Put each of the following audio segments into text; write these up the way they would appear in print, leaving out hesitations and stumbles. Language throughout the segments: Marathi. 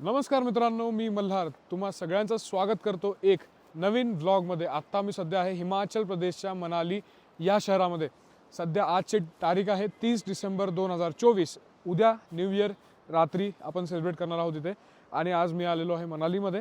नमस्कार मित्रांनो, मी मल्हार तुम्हा सगळ्यांचं स्वागत करतो एक नवीन व्लॉगमध्ये। आत्ता मी सध्या आहे हिमाचल प्रदेशच्या मनाली या शहरामध्ये। सध्या आजची तारीख आहे 30 डिसेंबर 2024। उद्या न्यू इयर रात्री आपण सेलिब्रेट करणार आहोत इथे। आणि आज मी आलेलो आहे मनालीमध्ये।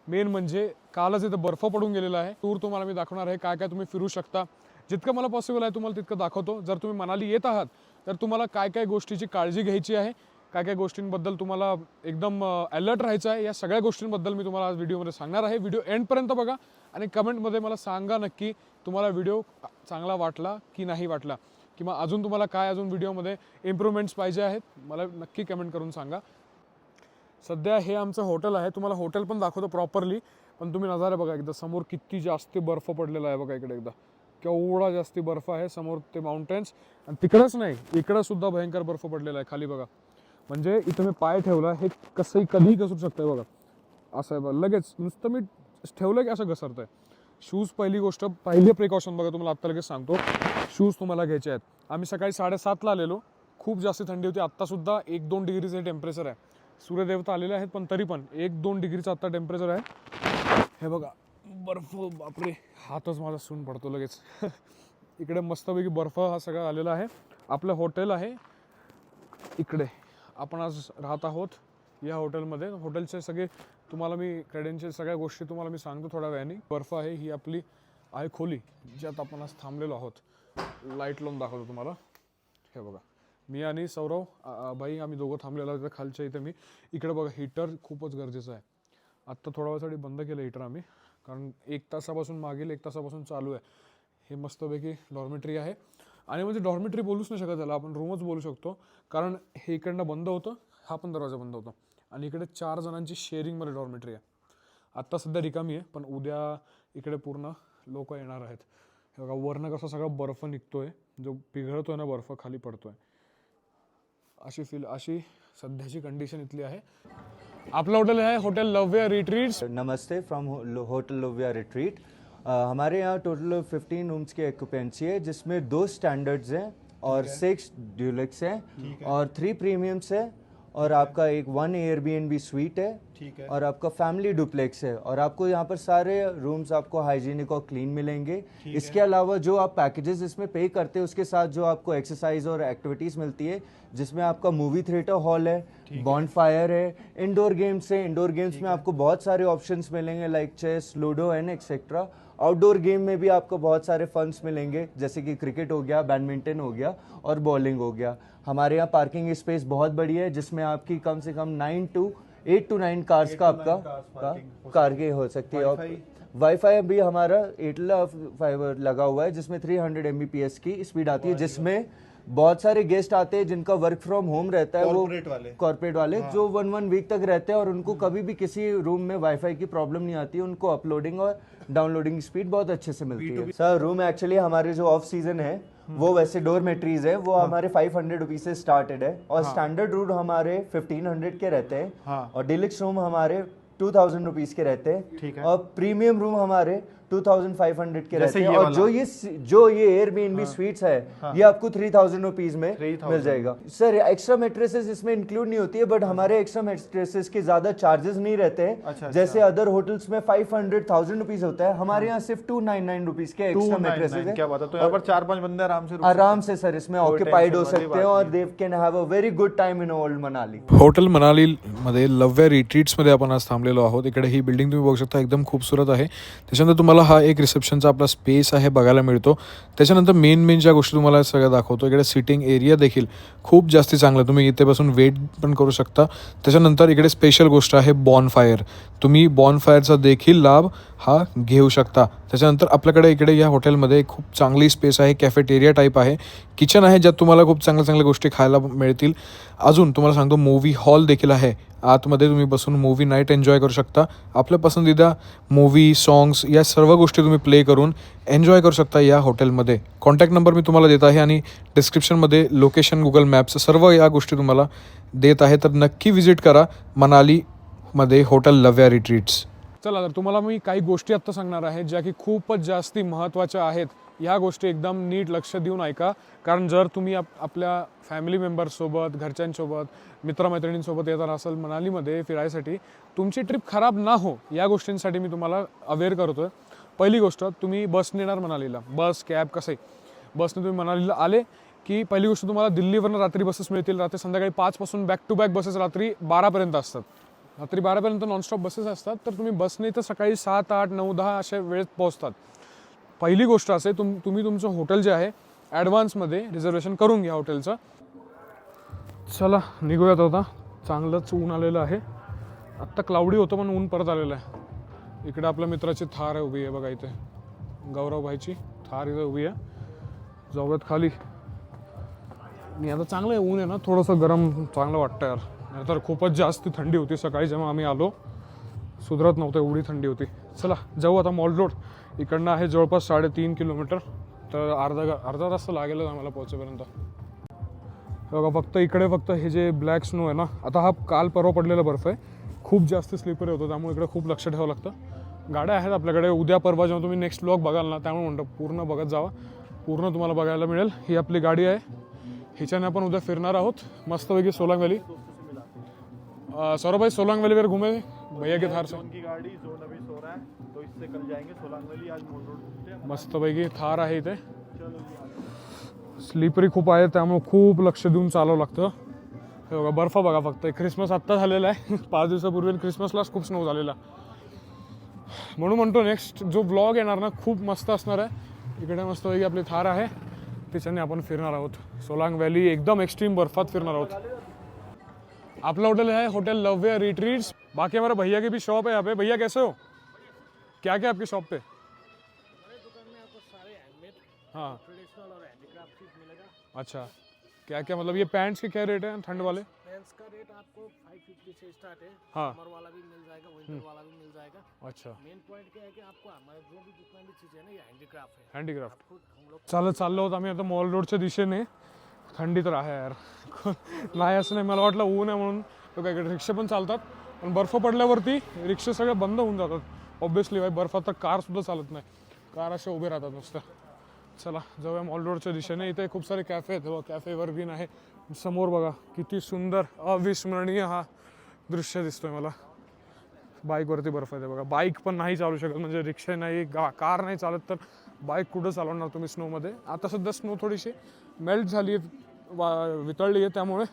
मेन म्हणजे कालच इथे बर्फ पडून गेलेला आहे। टूर तुम्हाला मी दाखवणार आहे, काय काय तुम्ही फिरू शकता। जितकं मला पॉसिबल आहे तुम्हाला तितकं दाखवतो। जर तुम्ही मनाली येत आहात तर तुम्हाला काय काय गोष्टीची काळजी घ्यायची आहे, काय काय गोष्टींबद्दल तुम्हाला एकदम अलर्ट राहायचं आहे, या सगळ्या गोष्टींबद्दल मी तुम्हाला आज व्हिडिओमध्ये सांगणार आहे। व्हिडिओ एंडपर्यंत बघा आणि कमेंटमध्ये मला सांगा नक्की तुम्हाला व्हिडिओ चांगला वाटला की नाही वाटला, किंवा अजून तुम्हाला काय अजून व्हिडिओमध्ये इम्प्रूव्हमेंट्स पाहिजे आहेत मला नक्की कमेंट करून सांगा। सध्या हे आमचं हॉटेल आहे, तुम्हाला हॉटेल पण दाखवतो प्रॉपरली, पण तुम्ही नजारे बघा एकदा। समोर किती जास्त बर्फ पडलेला आहे बघा, इकडे एकदा केवढा जास्ती बर्फ आहे। समोर ते माउंटेन्स आणि तिकडंच नाही, इकडं सुद्धा भयंकर बर्फ पडलेला आहे खाली बघा। म्हणजे इथं मी पाय ठेवला, हे कसंही कधीही घसरू शकतंय बघा। असं आहे बघा, लगेच नुसतं मी ठेवलं की असं घसरतंय। शूज पहिली गोष्ट, पहिले प्रिकॉशन बघा, तुम्हाला आत्ता लगेच सांगतो। शूज तुम्हाला घ्यायचे आहेत। आम्ही सकाळी 7:30ला आलेलो, खूप जास्त थंडी होती। आत्तासुद्धा 1-2 डिग्रीचं टेम्परेचर आहे। सूर्यदेवता आलेले आहेत, पण तरी पण 1-2 डिग्रीचं आत्ता टेम्परेचर आहे। हे बघा बर्फ, बापरे हातच माझा सून पडतो लगेच। इकडे मस्तपैकी बर्फ हा सगळा आलेला आहे। आपलं हॉटेल आहे इकडे, आपण आज राहत आहोत या हॉटेलमध्ये। हॉटेलचे सगळे तुम्हाला मी क्रेडेन्शियल सगळ्या गोष्टी तुम्हाला मी सांगतो थोड्या वेळाने। बर्फ आहे, ही आपली आहे खोली ज्यात आपण आज थांबलेलो आहोत। लाईट लावून दाखवतो तुम्हाला। हे बघा, मी आणि सौरव भाई आम्ही दोघं थांबलेलो आहोत खालच्या इथे। मी इकडे बघा, हीटर खूपच गरजेचं आहे। आत्ता थोडा वेळासाठी बंद केलं हीटर आम्ही, कारण 1 तासापासून मागील 1 तासापासून चालू आहे। हे मस्तपैकी डॉर्मेटरी आहे, आणि म्हणजे डॉर्मेटरी बोलूच नाही शकत त्याला, आपण रूमच बोलू शकतो। कारण हे इकडनं बंद होतं, हा पण दरवाजा बंद होतो, आणि इकडे 4 जणांची शेअरिंगमध्ये डॉर्मेटरी आहे। आत्ता सध्या रिकामी आहे, पण उद्या इकडे पूर्ण लोक येणार आहेत। हे बघा वरनं कसा सगळा बर्फ निघतोय, जो पिघळतोय ना बर्फ खाली पडतोय, अशी सध्याची कंडिशन इथली आहे। आपलं हॉटेल है hotel लव्य retreats. Namaste from hotel लव्य retreat. हमारे यहाँ टोटल 15 रूम्स की ऑक्यूपेंसी है, जिसमें 2 स्टैंडर्ड्स हैं और 6 ड्यूलक्स हैं और 3 प्रीमियम्स है, और आपका एक 1 एयरबीएनबी स्वीट है, और आपका फैमिली डुप्लेक्स है। और आपको यहाँ पर सारे रूम्स आपको हाइजीनिक और क्लीन मिलेंगे। इसके अलावा जो आप पैकेजेस इसमें पे करते हैं, उसके साथ जो आपको एक्सरसाइज और एक्टिविटीज़ मिलती है, जिसमें आपका मूवी थिएटर हॉल है, बॉनफायर है, इंडोर गेम्स है। इंडोर गेम्स में आपको बहुत सारे ऑप्शंस मिलेंगे, like chess, ludo and etcetera. Outdoor game में भी आपको बहुत सारे फंड्स मिलेंगे, जैसे कि क्रिकेट हो गया, बैडमिंटन हो गया और बॉलिंग हो गया। हमारे यहाँ पार्किंग स्पेस बहुत बड़ी है, जिसमें आपकी कम से कम 8 to 9 कार्स का आपका कार के हो सकती है। और वाईफाई भी हमारा एयरटेल फाइबर लगा हुआ है, जिसमें 300 Mbps की स्पीड आती है, जिसमें बहुत सारे गेस्ट आते हैं जिनका वर्क फ्रॉम होम रहता है, वो कॉर्पोरेट वाले जो 1 वीक तक रहते हैं, और उनको कभी भी किसी रूम में वाईफाई की प्रॉब्लम नहीं आती है। उनको अपलोडिंग और डाउनलोडिंग स्पीड बहुत अच्छे से मिलती है। सर रूम एक्चुअली हमारे जो ऑफ सीजन है वो वैसे डोरमेट्रीज है, वो हमारे 500 रुपीज से स्टार्टेड है, और स्टैंडर्ड रूम हमारे 1500 के रहते हैं, और डिलक्स रूम हमारे 2000 रुपीज के रहते हैं, और प्रीमियम रूम हमारे 2500 के रहते हैं। और जो ये एयरबीएनबी स्वीट्स है, ये आपको 3000 रुपीज में मिल जाएगा। सर एक्स्ट्रा मैट्रेसेस इसमें इंक्लूड नहीं होती है, बट हमारे एक्स्ट्रा मैट्रेसेस के ज्यादा चार्जेस नहीं रहते हैं। जैसे अदर होटल्स में 500,000 रुपीज होता है, हमारे यहाँ सिर्फ 299 रुपीज के एक्स्ट्रा मैट्रेसेस है। क्या बात है, तो यहाँ पर 4-5 बंदे आराम से सर इसमें ऑक्युपाइड हो सकते हैं, और they can have a very good time in old Manali. Hotel Manali मध्ये लव्य रिट्रीट्स मध्ये आपण आज थांबलेलो आहोत। इकडे ही बिल्डिंग तुम्ही बघू शकता, एकदम खूबसूरत आहे। त्याच्यानंतर तुम्हाला हा एक रिसेप्शनचा आपला स्पेस आहे बघायला मिळतो। त्याच्यानंतर मेन ज्या गोष्टी तुम्हाला सगळ्या दाखवतो, इकडे सिटिंग एरिया देखील खूप जास्ती चांगला, तुम्ही इथे बसून वेट पण करू शकता। त्याच्यानंतर इकडे स्पेशल गोष्ट आहे बॉनफायर, तुम्ही बॉनफायरचा देखील लाभ हा घेऊ शकता। त्याच्यानंतर आपल्याकडे इकडे या हॉटेलमध्ये खूप चांगली स्पेस आहे, कॅफेटेरिया टाईप आहे, किचन आहे, ज्यात तुम्हाला खूप चांगल्या गोष्टी खायला मिळतील। अजून तुम्हाला सांगतो मूवी हॉल देखील आहे, आतमध्ये तुम्ही बसून मूवी नाईट एन्जॉय करू शकता। आपल्या पसंदीदा मूवी सॉंग्स या सर्व गोष्टी तुम्ही प्ले करून एन्जॉय करू शकता या हॉटेलमध्ये। कॉन्टॅक्ट नंबर मी तुम्हाला देत आहे, आणि डिस्क्रिप्शनमध्ये लोकेशन, गुगल मॅप्स सर्व या गोष्टी तुम्हाला देत आहे, तर नक्की व्हिजिट करा मनालीमध्ये हॉटेल लव्य रिट्रीट्स। चला तर तुम्हाला मी काही गोष्टी आत्ता सांगणार आहे, ज्या की खूपच जास्ती महत्त्वाच्या आहेत ह्या गोष्टी एकदम नीट लक्ष देऊन ऐका. कारण जर तुम्ही आपल्या फॅमिली मेंबर्ससोबत, घरच्यांसोबत, मित्रमैत्रिणींसोबत येणार असाल मनालीमध्ये फिरायसाठी, तुमची ट्रिप खराब ना हो या गोष्टींसाठी मी तुम्हाला अवेअर करतो आहे. पहिली गोष्ट, तुम्ही बसने येणार मनालीला, बस कॅब कसंही बसने तुम्ही मनालीला आले की पहिली गोष्ट तुम्हाला दिल्लीवरनं रात्री बसेस मिळतील. रात्री संध्याकाळी 5 पासून बॅक टू बॅक बसेस रात्री 12 पर्यंत असतात. रात्री 12 पर्यंत नॉनस्टॉप बसेस असतात. तर तुम्ही बसने तर सकाळी 7, 8, 9, 10 अशा वेळेत पोहोचतात. पहिली गोष्ट असे तुम्ही तुमचं हॉटेल जे आहे ॲडव्हान्समध्ये रिझर्वेशन करून घ्या हॉटेलचं. चला निघूयात आता. चांगलंच ऊन आलेलं आहे. आत्ता क्लाउडी होतं पण ऊन परत आलेलं आहे. इकडे आपल्या मित्राची थार आहे उभी आहे बघा, इथे गौरव भाईची थार इथे उभी आहे. जाऊयात खाली. आणि आता चांगलं आहे, ऊन आहे ना, थोडंसं गरम चांगलं वाटतं यार. नाहीतर खूपच जास्त थंडी होती सकाळी जेव्हा आम्ही आलो, सुधरत नव्हतं एवढी थंडी होती. चला जाऊ आता मॉल रोड. इकडनं आहे जवळपास 3.5 किलोमीटर, तर अर्धा तास लागेल आम्हाला पोहोचेपर्यंत. बघा फक्त इकडे फक्त हे जे ब्लॅक स्नो आहे ना, आता हा काल परवा पडलेला बर्फ आहे, खूप जास्त स्लिपरी होतो, त्यामुळे इकडे खूप लक्ष ठेवावं लागतं. गाड्या आहेत आपल्याकडे. उद्या परवा जेव्हा तुम्ही नेक्स्ट व्लॉग बघाल ना, त्यामुळे म्हणतो पूर्ण बघत जावा, पूर्ण तुम्हाला बघायला मिळेल. ही आपली गाडी आहे, हिच्याने आपण उद्या फिरणार आहोत मस्तपैकी सोलांग वैली. सौरभ भाई सोलांग वैली घूमे भैया के थार से. की गाड़ी जोन अभी सो रहा है तो इससे कल जाएंगे सोलांग वैली. आज मॉल रोड मस्तपैकी थार आहे इथे. स्लिपरी खूप आहे त्यामुळे खूप लक्ष देऊन चालावं लागतं. हे बघा बर्फ बघा फक्त. ख्रिसमस आत्ता झालेला आहे 5 दिवसापूर्वी, ख्रिसमसलाच खूप स्नो झालेला. म्हणून म्हणतो नेक्स्ट जो ब्लॉग येणार ना खूप मस्त असणार आहे. इकडे मस्तपैकी आपली थार आहे, तिच्याने आपण फिरणार आहोत सोलांग वैली. एकदम एक्सट्रीम बर्फात फिरणार आहोत. आपला होटल है होटल लव्य रिट्रीट्स. बाकी हमारा भैया की भी शॉप है यहाँ पे. भैया कैसे हो? क्या क्या आपकी शॉप पे? हमारे दुकान में आपको सारे हैंडमेड, हाँ ट्रेडिशनल और हैंडीक्राफ्ट चीज मिलेगा. अच्छा, क्या क्या मतलब ये पैंट्स के क्या रेट है ठंड वाले? पैंट्स का रेट आपको 550 से स्टार्ट है. हाँ समर वाला भी मिल जाएगा, विंटर वाला भी मिल जाएगा. अच्छा, मेन पॉइंट क्या है कि आपको हमारे जो भी जितना भी चीज़ है ना, ये हैंडीक्राफ्ट है. हँडीक्राफ्ट. खुद हम लोग चाललो आहोत आम्ही आता मॉल रोडच्या दिशेने. थंडी तर आहे यार नाही असं नाही, मला वाटलं ऊन आहे म्हणून. तो काय इकडे रिक्षा पण चालतात, पण बर्फ पडल्यावरती रिक्षा सगळे बंद होऊन जातात ऑब्विसली. भाई बर्फात तर कारसुद्धा चालत नाही, कार असे उभे राहतात नुसतं. चला जाऊया मॉल रोडच्या दिशेने. इथे खूप सारे कॅफे आहेत. कॅफे एव्हरग्रीन आहे. समोर बघा किती सुंदर अविस्मरणीय हा दृश्य दिसतोय मला. बाईकवरती बर्फ आहे बघा. बाईक पण नाही चालू शकत, म्हणजे रिक्षा नाही, कार नाही चालत, तर बाईक कुठं चालवणार तुम्ही स्नोमध्ये. आता सध्या स्नो थोडीशी मेल्ट झाली आहे, वितळली आहे, त्यामुळे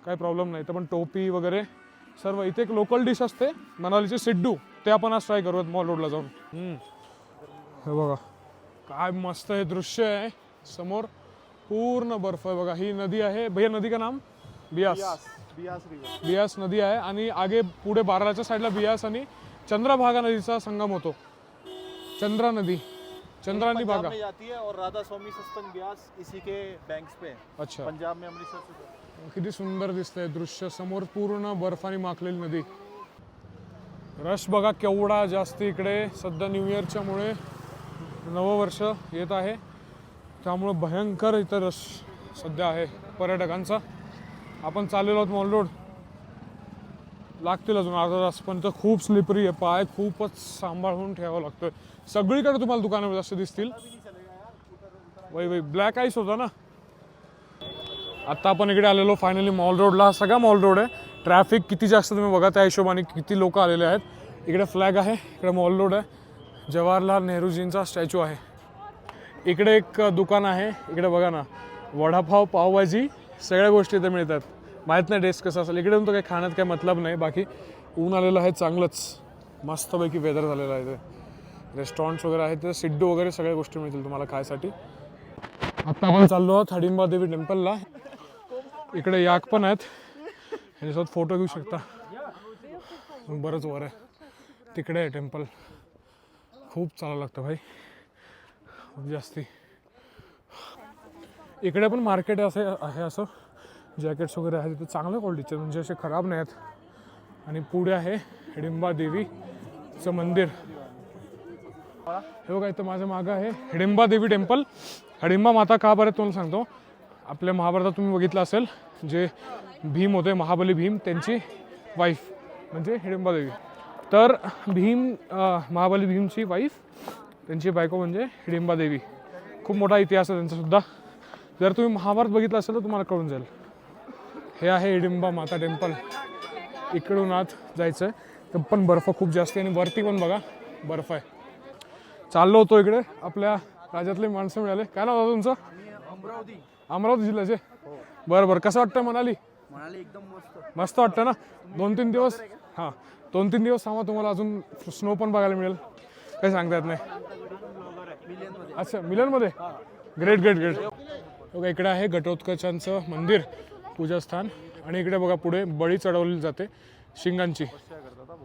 काही प्रॉब्लेम नाही. तर पण टोपी वगैरे सर्व. इथे एक लोकल डिश असते मनालीचे सिड्डू, ते आपण आज ट्राय करूयात मॉल रोडला जाऊन. हे बघा काय मस्त हे दृश्य आहे. समोर पूर्ण बर्फ आहे बघा. ही नदी आहे भैया, नदी का नाम बियास. बियास रिवर. बियास नदी आहे आणि आगे पुढे बारालाच्या साईडला बियास आणि चंद्रभागा नदीचा संगम होतो. चंद्रा नदी, चंद्रानी पंजाब भागा. में जाती है और राधा स्वामी सस्तन ब्यास इसी के बैंक्स पे है. अच्छा, पंजाब में अमृतसर से. किती सुंदर दिसतंय दृश्य. समोर पूर्ण बर्फाने माखलेली नदी. रश बघा केवढा जास्त इकडे. सध्या न्यू इयरच्यामुळे नववर्ष येत आहे, त्यामुळे भयंकर इथं रश सध्या आहे पर्यटकांचा. आपण चाललेलो आहोत मॉल रोड. लागतील अजून अर्धा तास, पण तर खूप स्लिपरी आहे. पाय खूपच सांभाळून ठेवावं लागतं. सगळीकडे तुम्हाला दुकानं जास्त दिसतील. वही ब्लॅक आईस होता ना. आत्ता आपण इकडे आलेलो फायनली मॉल रोडला. हा सगळा मॉल रोड आहे. ट्रॅफिक किती जास्त तुम्ही बघा, त्या हिशोबाने किती लोक आलेले आहेत. इकडे फ्लॅग आहे, इकडे मॉल रोड आहे, जवाहरलाल नेहरूजींचा स्टॅच्यू आहे. इकडे एक दुकान आहे, इकडे बघा ना, वडापाव, पावभाजी सगळ्या गोष्टी इथे मिळतात. माहीत नाही टेस्ट कसं असेल. इकडे तर काही खाण्यात काही मतलब नाही. बाकी ऊन आलेलं आहे चांगलंच, मस्तपैकी वेदर झालेलं आहे. इथे रेस्टॉरंट्स वगैरे आहेत, तिथे सिड्डू वगैरे सगळ्या गोष्टी मिळतील तुम्हाला खायसाठी. आत्ता आपण चाललो आहोत हडिंबा देवी टेम्पलला. इकडे याक पण आहेत, ह्याच्यासोबत फोटो घेऊ शकता. बरंच वर आहे, तिकडे आहे टेम्पल. खूप चालावं लागतं भाई, खूप जास्ती. इकडे पण मार्केट असे आहे, असं जॅकेट्स वगैरे आहेत तिथे चांगल्या क्वालिटीचे, म्हणजे असे खराब नाही आहेत. आणि पुढे आहे हिडिंबा देवीचं मंदिर. हे बघा इथं माझ्या मागं आहे हिडिंबा देवी टेम्पल. हिडिंबा माता का बरं तुम्हाला सांगतो. आपल्या महाभारतात तुम्ही बघितलं असेल, जे भीम होते, महाबली भीम, त्यांची वाईफ म्हणजे हिडिंबा देवी. तर महाबली भीमची वाईफ, त्यांची बायको म्हणजे हिडिंबा देवी. खूप मोठा इतिहास आहे त्यांचा सुद्धा. जर तुम्ही महाभारत बघितलं असेल तर तुम्हाला कळून जाईल. हे आहे हिडिंबा माता टेम्पल. इकडून आत जायचं आहे तर पण बर्फ खूप जास्त आहे आणि वरती पण बघा बर्फ आहे. चाललो होतो इकडे, आपल्या राज्यातले माणसं मिळाले. काय नाव होतं तुमचं? अमरावती जिल्ह्याचे. बरं बरं, कसं वाटतं मनाली? एकदम मस्त. मस्त वाटतं ना. 2-3 दिवस, हां 2-3 दिवस थांबा, तुम्हाला अजून स्नो पण बघायला मिळेल. काही सांगता येत नाही. अच्छा, मिलनमध्ये. Great great great. बघा इकडे आहे घटोत्कचांचं मंदिर, पूजास्थान. आणि इकडे बघा पुढे बळी चढवली जाते शिंगांची.